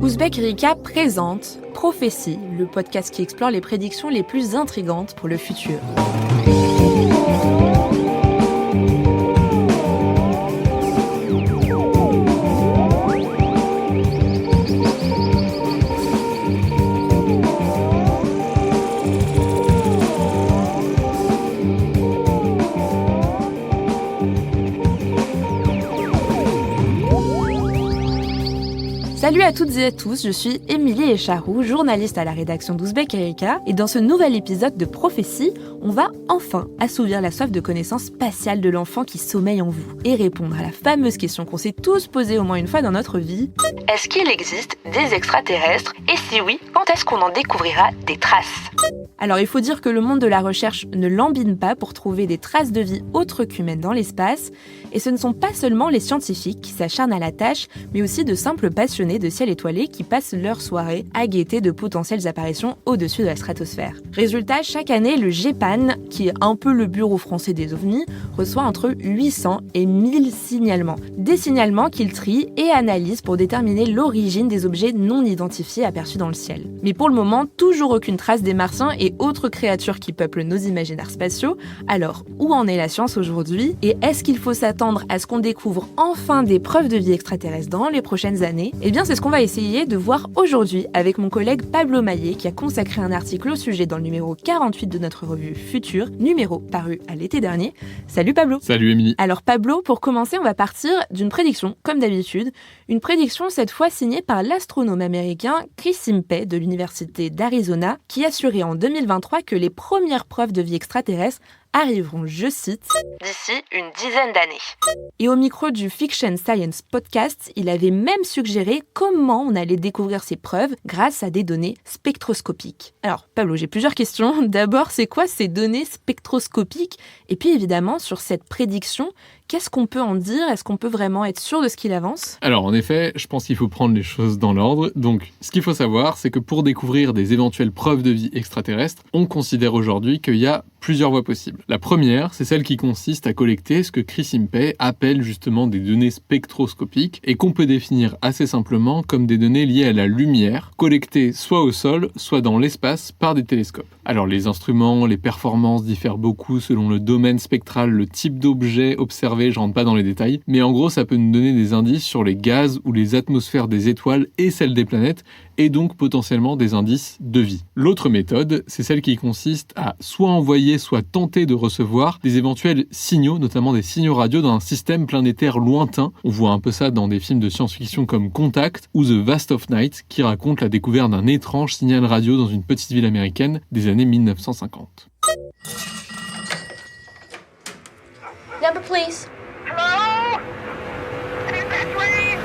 Ouzbek Erika présente Prophétie, le podcast qui explore les prédictions les plus intrigantes pour le futur. Salut à toutes et à tous, je suis Émilie Echarou, journaliste à la rédaction d'Ouzbek Erika, et dans ce nouvel épisode de Prophétie, on va enfin assouvir la soif de connaissance spatiale de l'enfant qui sommeille en vous et répondre à la fameuse question qu'on s'est tous posée au moins une fois dans notre vie. Est-ce qu'il existe des extraterrestres ? Et si oui, quand est-ce qu'on en découvrira des traces ? Alors il faut dire que le monde de la recherche ne lambine pas pour trouver des traces de vie autres qu'humaines dans l'espace, et ce ne sont pas seulement les scientifiques qui s'acharnent à la tâche, mais aussi de simples passionnés de ciel étoilé qui passent leur soirée à guetter de potentielles apparitions au-dessus de la stratosphère. Résultat, chaque année, le GEPAN, qui est un peu le bureau français des ovnis, reçoit entre 800 et 1000 signalements. Des signalements qu'il trie et analyse pour déterminer l'origine des objets non identifiés aperçus dans le ciel. Mais pour le moment, toujours aucune trace des martiens et autres créatures qui peuplent nos imaginaires spatiaux. Alors, où en est la science aujourd'hui ? Et est-ce qu'il faut s'attendre à ce qu'on découvre enfin des preuves de vie extraterrestre dans les prochaines années ? Eh bien, c'est ce qu'on va essayer de voir aujourd'hui avec mon collègue Pablo Maillet qui a consacré un article au sujet dans le numéro 48 de notre revue Futur, numéro paru à l'été dernier. Salut Pablo. Salut Émilie. Alors Pablo, pour commencer, on va partir d'une prédiction, comme d'habitude. Une prédiction cette fois signée par l'astronome américain Chris Impey de l'université d'Arizona qui assurait en 2023 que les premières preuves de vie extraterrestre arriveront, je cite, d'ici une dizaine d'années. Et au micro du Fiction Science Podcast, il avait même suggéré comment on allait découvrir ces preuves grâce à des données spectroscopiques. Alors, Pablo, j'ai plusieurs questions. D'abord, c'est quoi ces données spectroscopiques ? Et puis évidemment, sur cette prédiction, qu'est-ce qu'on peut en dire ? Est-ce qu'on peut vraiment être sûr de ce qu'il avance ? Alors en effet, je pense qu'il faut prendre les choses dans l'ordre. Donc ce qu'il faut savoir, c'est que pour découvrir des éventuelles preuves de vie extraterrestre, on considère aujourd'hui qu'il y a plusieurs voies possibles. La première, c'est celle qui consiste à collecter ce que Chris Impey appelle justement des données spectroscopiques et qu'on peut définir assez simplement comme des données liées à la lumière, collectées soit au sol, soit dans l'espace par des télescopes. Alors les instruments, les performances diffèrent beaucoup selon le domaine spectral, le type d'objet observé, je rentre pas dans les détails, mais en gros ça peut nous donner des indices sur les gaz ou les atmosphères des étoiles et celles des planètes, et donc potentiellement des indices de vie. L'autre méthode, c'est celle qui consiste à soit envoyer, soit tenter de recevoir des éventuels signaux, notamment des signaux radio dans un système planétaire lointain. On voit un peu ça dans des films de science-fiction comme Contact ou The Vast of Night, qui raconte la découverte d'un étrange signal radio dans une petite ville américaine des années 1950. Number, please. Hello? Is this Lee?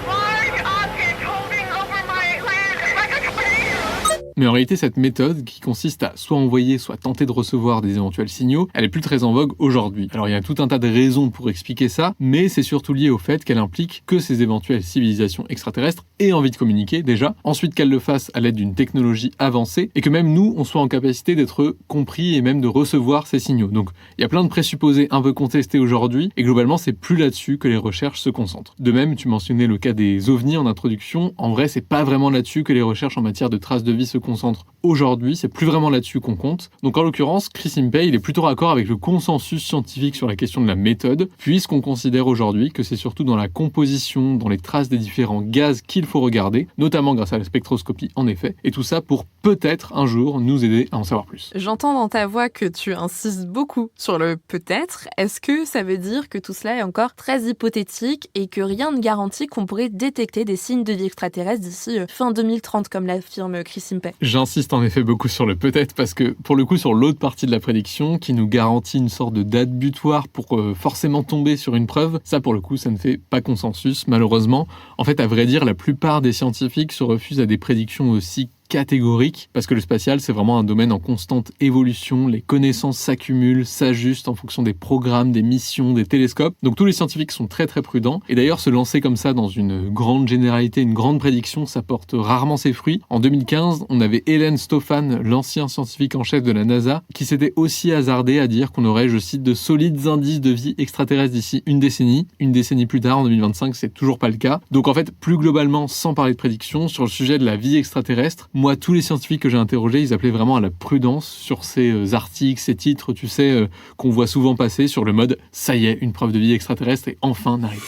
Large object holding over my land like a tornado. Mais en réalité, cette méthode, qui consiste à soit envoyer, soit tenter de recevoir des éventuels signaux, elle est plus très en vogue aujourd'hui. Alors il y a tout un tas de raisons pour expliquer ça, mais c'est surtout lié au fait qu'elle implique que ces éventuelles civilisations extraterrestres aient envie de communiquer déjà, ensuite qu'elles le fassent à l'aide d'une technologie avancée, et que même nous, on soit en capacité d'être compris et même de recevoir ces signaux. Donc il y a plein de présupposés un peu contestés aujourd'hui, et globalement c'est plus là-dessus que les recherches se concentrent. De même, tu mentionnais le cas des ovnis en introduction, en vrai c'est pas vraiment là-dessus que les recherches en matière de traces de vie se concentrent aujourd'hui, c'est plus vraiment là-dessus qu'on compte. Donc en l'occurrence, Chris Impey, il est plutôt raccord avec le consensus scientifique sur la question de la méthode, puisqu'on considère aujourd'hui que c'est surtout dans la composition, dans les traces des différents gaz qu'il faut regarder, notamment grâce à la spectroscopie en effet, et tout ça pour peut-être un jour nous aider à en savoir plus. J'entends dans ta voix que tu insistes beaucoup sur le peut-être. Est-ce que ça veut dire que tout cela est encore très hypothétique et que rien ne garantit qu'on pourrait détecter des signes de vie extraterrestre d'ici fin 2030, comme l'affirme Chris Impey ? J'insiste en effet beaucoup sur le peut-être parce que pour le coup sur l'autre partie de la prédiction qui nous garantit une sorte de date butoir pour forcément tomber sur une preuve, ça pour le coup ça ne fait pas consensus malheureusement. En fait à vrai dire la plupart des scientifiques se refusent à des prédictions aussi catégorique, parce que le spatial, c'est vraiment un domaine en constante évolution, les connaissances s'accumulent, s'ajustent en fonction des programmes, des missions, des télescopes. Donc tous les scientifiques sont très très prudents, et d'ailleurs se lancer comme ça dans une grande généralité, une grande prédiction, ça porte rarement ses fruits. En 2015, on avait Hélène Stofan, l'ancien scientifique en chef de la NASA, qui s'était aussi hasardé à dire qu'on aurait, je cite, de solides indices de vie extraterrestre d'ici une décennie. Une décennie plus tard, en 2025, c'est toujours pas le cas. Donc en fait, plus globalement, sans parler de prédiction, sur le sujet de la vie extraterrestre, moi, tous les scientifiques que j'ai interrogés, ils appelaient vraiment à la prudence sur ces articles, ces titres, tu sais, qu'on voit souvent passer sur le mode « ça y est, une preuve de vie extraterrestre est enfin arrivée ».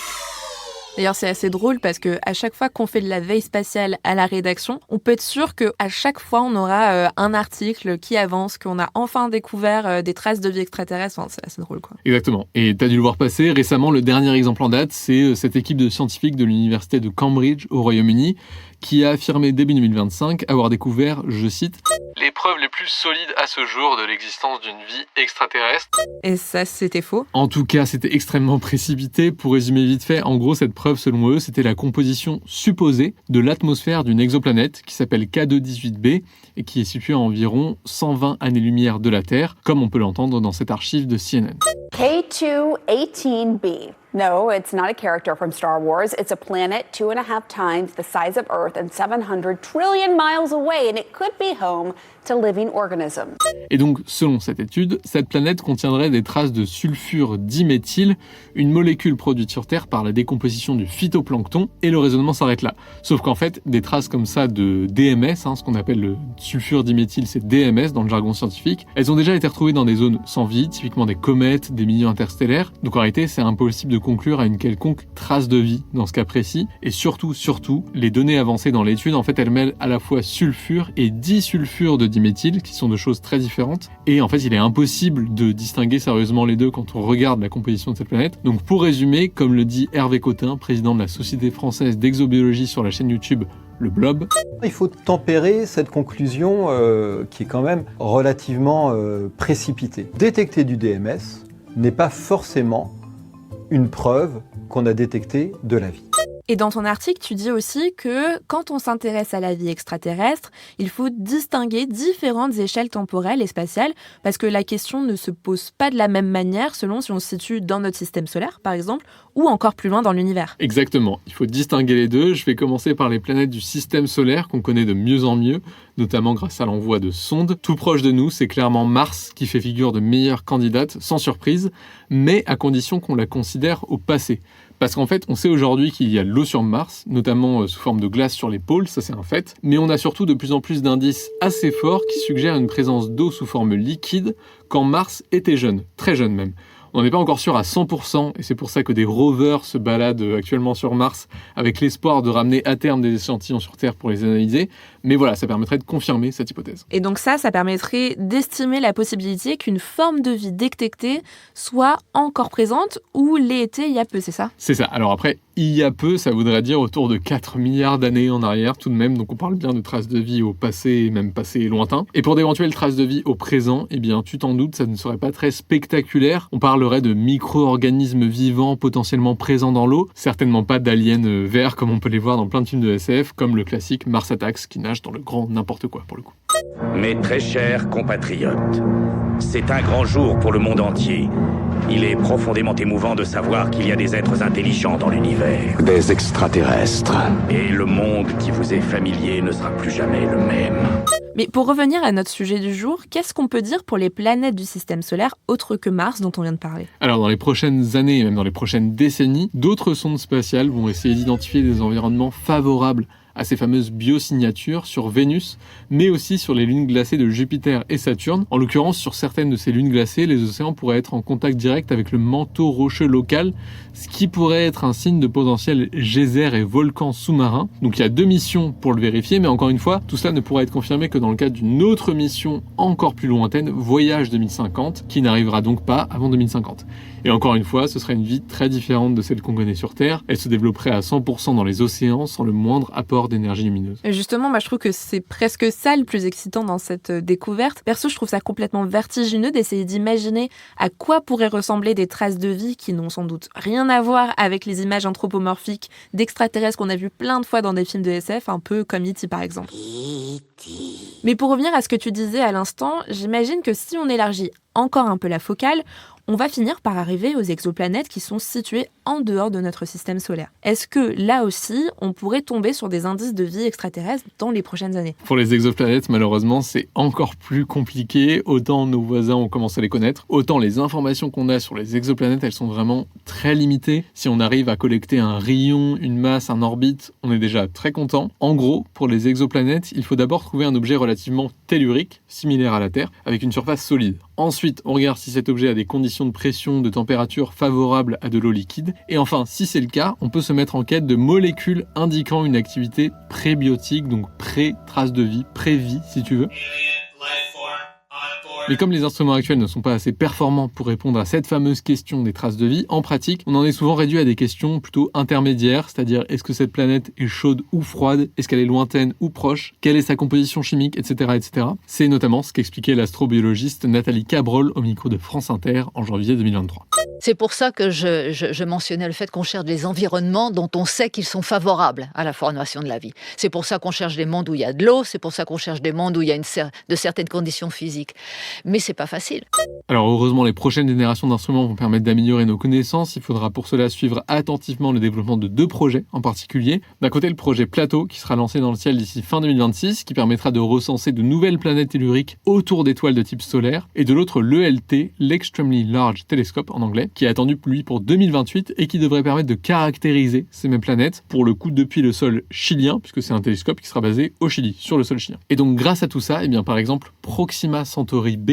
D'ailleurs, c'est assez drôle parce que à chaque fois qu'on fait de la veille spatiale à la rédaction, on peut être sûr qu'à chaque fois, on aura un article qui avance, qu'on a enfin découvert des traces de vie extraterrestre. Enfin, c'est assez drôle, quoi. Exactement. Et t'as dû le voir passer. Récemment, le dernier exemple en date, c'est cette équipe de scientifiques de l'université de Cambridge au Royaume-Uni qui a affirmé début 2025 avoir découvert, je cite, « les preuves les plus solides à ce jour de l'existence d'une vie extraterrestre ». Et ça, c'était faux. En tout cas, c'était extrêmement précipité. Pour résumer vite fait, en gros, cette preuve, selon eux, c'était la composition supposée de l'atmosphère d'une exoplanète qui s'appelle K2-18b et qui est située à environ 120 années-lumière de la Terre, comme on peut l'entendre dans cette archive de CNN. K2-18b. No, it's not a character from Star Wars. It's a planet 2.5 times the size of Earth and 700 trillion miles away, and it could be home to living organisms. Et donc, selon cette étude, cette planète contiendrait des traces de sulfure diméthyle, une molécule produite sur Terre par la décomposition du phytoplancton, et le raisonnement s'arrête là. Sauf qu'en fait, des traces comme ça de DMS, ce qu'on appelle le sulfure diméthyle, c'est DMS dans le jargon scientifique, elles ont déjà été retrouvées dans des zones sans vie, typiquement des comètes, des milieux interstellaires. Donc en réalité, c'est impossible de conclure à une quelconque trace de vie dans ce cas précis. Et surtout, les données avancées dans l'étude, en fait, elles mêlent à la fois sulfure et disulfure de diméthyle, qui sont deux choses très différentes. Et en fait, il est impossible de distinguer sérieusement les deux quand on regarde la composition de cette planète. Donc pour résumer, comme le dit Hervé Cotin, président de la Société française d'exobiologie sur la chaîne YouTube Le Blob. Il faut tempérer cette conclusion qui est quand même relativement précipitée. Détecter du DMS n'est pas forcément une preuve qu'on a détecté de la vie. Et dans ton article, tu dis aussi que quand on s'intéresse à la vie extraterrestre, il faut distinguer différentes échelles temporelles et spatiales parce que la question ne se pose pas de la même manière selon si on se situe dans notre système solaire, par exemple, ou encore plus loin dans l'univers. Exactement. Il faut distinguer les deux. Je vais commencer par les planètes du système solaire qu'on connaît de mieux en mieux, notamment grâce à l'envoi de sondes. Tout proche de nous, c'est clairement Mars qui fait figure de meilleure candidate, sans surprise, mais à condition qu'on la considère au passé. Parce qu'en fait, on sait aujourd'hui qu'il y a de l'eau sur Mars, notamment sous forme de glace sur les pôles, ça c'est un fait, mais on a surtout de plus en plus d'indices assez forts qui suggèrent une présence d'eau sous forme liquide quand Mars était jeune, très jeune même. On n'est pas encore sûr à 100%, et c'est pour ça que des rovers se baladent actuellement sur Mars avec l'espoir de ramener à terme des échantillons sur Terre pour les analyser. Mais voilà, ça permettrait de confirmer cette hypothèse. Et donc ça permettrait d'estimer la possibilité qu'une forme de vie détectée soit encore présente ou l'ait été il y a peu, c'est ça ? C'est ça. Alors après, il y a peu, ça voudrait dire autour de 4 milliards d'années en arrière tout de même, donc on parle bien de traces de vie au passé et même passé lointain. Et pour d'éventuelles traces de vie au présent, eh bien tu t'en doutes, ça ne serait pas très spectaculaire. On parlerait de micro-organismes vivants potentiellement présents dans l'eau, certainement pas d'aliens verts comme on peut les voir dans plein de films de SF, comme le classique Mars Attacks qui nage dans le grand n'importe quoi pour le coup. Mes très chers compatriotes, c'est un grand jour pour le monde entier. Il est profondément émouvant de savoir qu'il y a des êtres intelligents dans l'univers. Des extraterrestres. Et le monde qui vous est familier ne sera plus jamais le même. Mais pour revenir à notre sujet du jour, qu'est-ce qu'on peut dire pour les planètes du système solaire autres que Mars dont on vient de parler ? Alors dans les prochaines années et même dans les prochaines décennies, d'autres sondes spatiales vont essayer d'identifier des environnements favorables à ces fameuses biosignatures sur Vénus, mais aussi sur les lunes glacées de Jupiter et Saturne. En l'occurrence, sur certaines de ces lunes glacées, les océans pourraient être en contact direct avec le manteau rocheux local, ce qui pourrait être un signe de potentiel geysers et volcans sous-marins. Donc il y a 2 missions pour le vérifier, mais encore une fois, tout cela ne pourra être confirmé que dans dans le cadre d'une autre mission encore plus lointaine, Voyage 2050, qui n'arrivera donc pas avant 2050. Et encore une fois, ce serait une vie très différente de celle qu'on connaît sur Terre. Elle se développerait à 100% dans les océans sans le moindre apport d'énergie lumineuse. Et justement, moi je trouve que c'est presque ça le plus excitant dans cette découverte. Perso, je trouve ça complètement vertigineux d'essayer d'imaginer à quoi pourraient ressembler des traces de vie qui n'ont sans doute rien à voir avec les images anthropomorphiques d'extraterrestres qu'on a vu plein de fois dans des films de SF, un peu comme E.T. par exemple. Mais pour revenir à ce que tu disais à l'instant, j'imagine que si on élargit encore un peu la focale, on va finir par arriver aux exoplanètes qui sont situées en dehors de notre système solaire. Est-ce que là aussi, on pourrait tomber sur des indices de vie extraterrestre dans les prochaines années ? Pour les exoplanètes, malheureusement, c'est encore plus compliqué. Autant nos voisins ont commencé à les connaître, autant les informations qu'on a sur les exoplanètes, elles sont vraiment très limitées. Si on arrive à collecter un rayon, une masse, un orbite, on est déjà très content. En gros, pour les exoplanètes, il faut d'abord trouver un objet relativement tellurique, similaire à la Terre, avec une surface solide. Ensuite, on regarde si cet objet a des conditions de pression, de température favorables à de l'eau liquide. Et enfin, si c'est le cas, on peut se mettre en quête de molécules indiquant une activité prébiotique, donc pré-trace de vie, pré-vie si tu veux. Mais comme les instruments actuels ne sont pas assez performants pour répondre à cette fameuse question des traces de vie, en pratique, on en est souvent réduit à des questions plutôt intermédiaires, c'est-à-dire est-ce que cette planète est chaude ou froide, est-ce qu'elle est lointaine ou proche, quelle est sa composition chimique, etc. etc. C'est notamment ce qu'expliquait l'astrobiologiste Nathalie Cabrol au micro de France Inter en janvier 2023. C'est pour ça que je mentionnais le fait qu'on cherche des environnements dont on sait qu'ils sont favorables à la formation de la vie. C'est pour ça qu'on cherche des mondes où il y a de l'eau, c'est pour ça qu'on cherche des mondes où il y a de certaines conditions physiques. Mais c'est pas facile. Alors heureusement, les prochaines générations d'instruments vont permettre d'améliorer nos connaissances. Il faudra pour cela suivre attentivement le développement de 2 projets en particulier. D'un côté, le projet Plateau, qui sera lancé dans le ciel d'ici fin 2026, qui permettra de recenser de nouvelles planètes telluriques autour d'étoiles de type solaire. Et de l'autre, l'ELT, l'Extremely Large Telescope en anglais, qui est attendu lui pour 2028 et qui devrait permettre de caractériser ces mêmes planètes, pour le coup depuis le sol chilien, puisque c'est un télescope qui sera basé au Chili, sur le sol chilien. Et donc grâce à tout ça, eh bien, par exemple, Proxima Centauri B,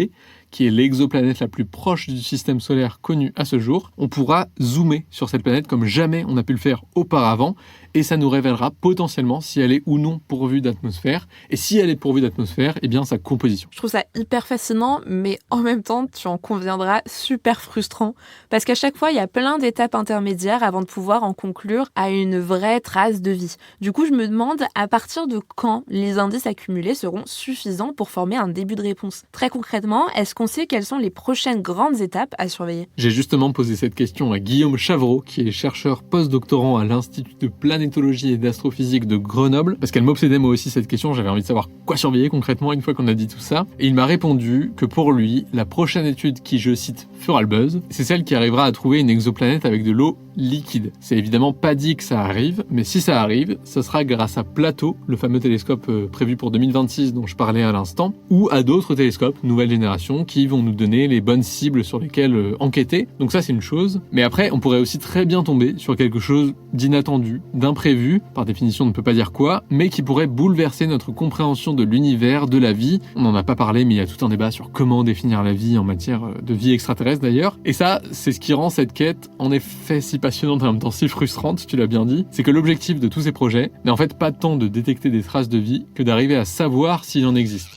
qui est l'exoplanète la plus proche du système solaire connu à ce jour, on pourra zoomer sur cette planète comme jamais on a pu le faire auparavant, et ça nous révélera potentiellement si elle est ou non pourvue d'atmosphère, et si elle est pourvue d'atmosphère, eh bien sa composition. Je trouve ça hyper fascinant, mais en même temps, tu en conviendras, super frustrant, parce qu'à chaque fois, il y a plein d'étapes intermédiaires avant de pouvoir en conclure à une vraie trace de vie. Du coup, je me demande à partir de quand les indices accumulés seront suffisants pour former un début de réponse. Très concrètement, est-ce qu'on sait quelles sont les prochaines grandes étapes à surveiller ? J'ai justement posé cette question à Guillaume Chavreau, qui est chercheur post-doctorant à l'Institut de planétologie et d'astrophysique de Grenoble, parce qu'elle m'obsédait moi aussi cette question, j'avais envie de savoir quoi surveiller concrètement une fois qu'on a dit tout ça, et il m'a répondu que pour lui, la prochaine étude qui, je cite, fera le buzz, c'est celle qui arrivera à trouver une exoplanète avec de l'eau liquide. C'est évidemment pas dit que ça arrive, mais si ça arrive, ça sera grâce à Plateau, le fameux télescope prévu pour 2026 dont je parlais à l'instant, ou à d'autres télescopes, nouvelle génération, qui vont nous donner les bonnes cibles sur lesquelles enquêter. Donc ça, c'est une chose. Mais après, on pourrait aussi très bien tomber sur quelque chose d'inattendu, d'imprévu, par définition on ne peut pas dire quoi, mais qui pourrait bouleverser notre compréhension de l'univers, de la vie. On n'en a pas parlé, mais il y a tout un débat sur comment définir la vie en matière de vie extraterrestre d'ailleurs. Et ça, c'est ce qui rend cette quête en effet si passionnante et en même temps si frustrante, tu l'as bien dit. C'est que l'objectif de tous ces projets n'est en fait pas tant de détecter des traces de vie que d'arriver à savoir s'il en existe.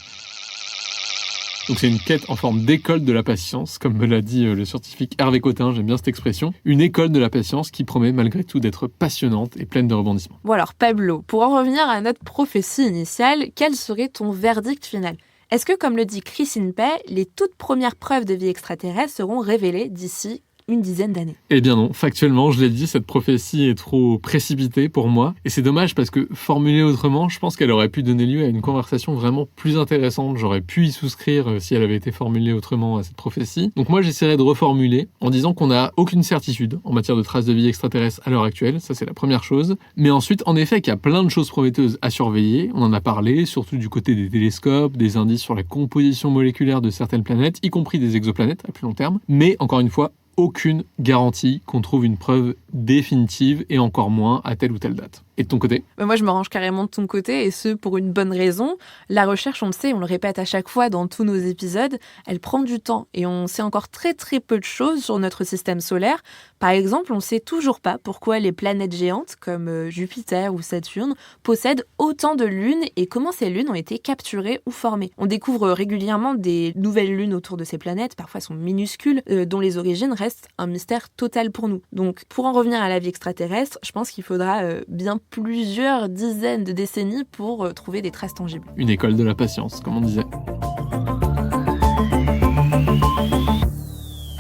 Donc c'est une quête en forme d'école de la patience, comme me l'a dit le scientifique Hervé Cotin, j'aime bien cette expression. Une école de la patience qui promet malgré tout d'être passionnante et pleine de rebondissements. Bon alors Pablo, pour en revenir à notre prophétie initiale, quel serait ton verdict final ? Est-ce que, comme le dit Christine Pay, les toutes premières preuves de vie extraterrestre seront révélées d'ici une dizaine d'années? Eh bien non, factuellement, je l'ai dit, cette prophétie est trop précipitée pour moi. Et c'est dommage parce que, formulée autrement, je pense qu'elle aurait pu donner lieu à une conversation vraiment plus intéressante. J'aurais pu y souscrire si elle avait été formulée autrement à cette prophétie. Donc moi, j'essaierai de reformuler en disant qu'on n'a aucune certitude en matière de traces de vie extraterrestres à l'heure actuelle. Ça, c'est la première chose. Mais ensuite, en effet, qu'il y a plein de choses prometteuses à surveiller. On en a parlé, surtout du côté des télescopes, des indices sur la composition moléculaire de certaines planètes, y compris des exoplanètes à plus long terme. Mais, encore une fois, aucune garantie qu'on trouve une preuve définitive et encore moins à telle ou telle date. Et de ton côté ? Moi, je me range carrément de ton côté, et ce, pour une bonne raison. La recherche, on le sait, on le répète à chaque fois dans tous nos épisodes, elle prend du temps, et on sait encore très très peu de choses sur notre système solaire. Par exemple, on ne sait toujours pas pourquoi les planètes géantes, comme Jupiter ou Saturne, possèdent autant de lunes, et comment ces lunes ont été capturées ou formées. On découvre régulièrement des nouvelles lunes autour de ces planètes, parfois sont minuscules, dont les origines restent un mystère total pour nous. Donc, pour en revenir à la vie extraterrestre, je pense qu'il faudra bien plusieurs dizaines de décennies pour trouver des traces tangibles. Une école de la patience, comme on disait.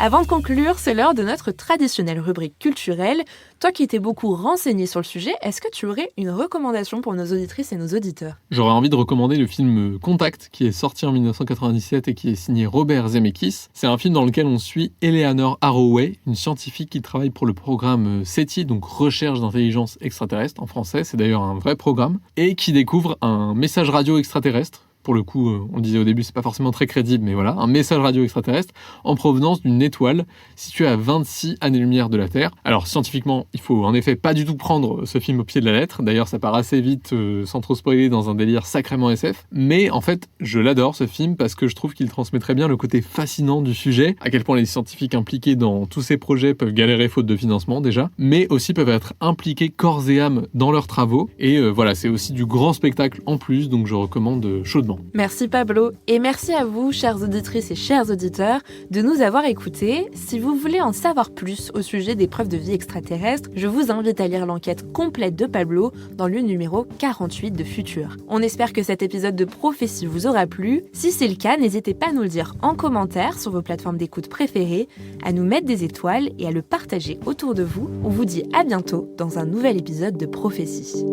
Avant de conclure, c'est l'heure de notre traditionnelle rubrique culturelle. Toi qui étais beaucoup renseigné sur le sujet, est-ce que tu aurais une recommandation pour nos auditrices et nos auditeurs ? J'aurais envie de recommander le film Contact, qui est sorti en 1997 et qui est signé Robert Zemeckis. C'est un film dans lequel on suit Eleanor Arroway, une scientifique qui travaille pour le programme SETI, donc Recherche d'intelligence extraterrestre en français, c'est d'ailleurs un vrai programme, et qui découvre un message radio extraterrestre. Pour le coup, on le disait au début, c'est pas forcément très crédible, mais voilà, un message radio extraterrestre en provenance d'une étoile située à 26 années-lumière de la Terre. Alors scientifiquement, il faut en effet pas du tout prendre ce film au pied de la lettre. D'ailleurs, ça part assez vite, sans trop spoiler, dans un délire sacrément SF. Mais en fait, je l'adore ce film parce que je trouve qu'il transmet très bien le côté fascinant du sujet, à quel point les scientifiques impliqués dans tous ces projets peuvent galérer faute de financement déjà, mais aussi peuvent être impliqués corps et âme dans leurs travaux. Et voilà, c'est aussi du grand spectacle en plus, donc je recommande chaudement. Merci Pablo, et merci à vous, chères auditrices et chers auditeurs, de nous avoir écoutés. Si vous voulez en savoir plus au sujet des preuves de vie extraterrestre, je vous invite à lire l'enquête complète de Pablo dans le numéro 48 de Futur. On espère que cet épisode de Prophétie vous aura plu. Si c'est le cas, n'hésitez pas à nous le dire en commentaire sur vos plateformes d'écoute préférées, à nous mettre des étoiles et à le partager autour de vous. On vous dit à bientôt dans un nouvel épisode de Prophétie.